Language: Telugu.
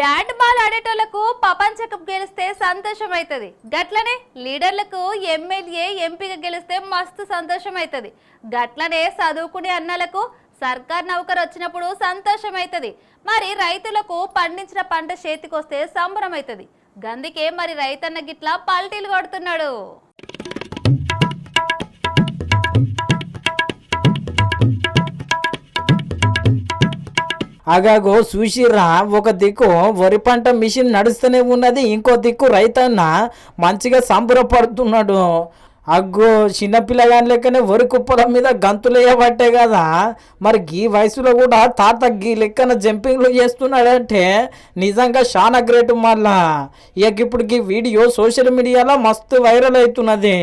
బ్యాట్ బాల్ ఆడేటోళ్లకు ప్రపంచ కప్ గెలిస్తే సంతోషం అవుతుంది. గట్లనే లీడర్లకు ఎమ్మెల్యే ఎంపీగా గెలిస్తే మస్తు సంతోషం అవుతుంది. గట్లనే చదువుకునే అన్నలకు సర్కార్ నౌకరు వచ్చినప్పుడు సంతోషం అవుతుంది. మరి రైతులకు పండించిన పంట చేతికొస్తే సంబరం అవుతుంది. గందుకే మరి రైతన్న గిట్లా పల్టీలు కొడుతున్నాడు. అగాగో చూసిర్రా, ఒక దిక్కు వరి పంట మిషన్ నడుస్తూనే ఉన్నది, ఇంకో దిక్కు రైతన్న మంచిగా సంబరపడుతున్నాడు. అగ్గో చిన్నపిల్లగాని లెక్కనే వరి కుప్పల మీద గంతులు వేయబట్టే కదా మరి గీ వయసులో కూడా తాత గీ లెక్కన జంపింగ్లు చేస్తున్నాడంటే నిజంగా చాలా గ్రేట్. మళ్ళా ఇక ఇప్పుడు గీ వీడియో సోషల్ మీడియాలో మస్తు వైరల్ అవుతున్నది.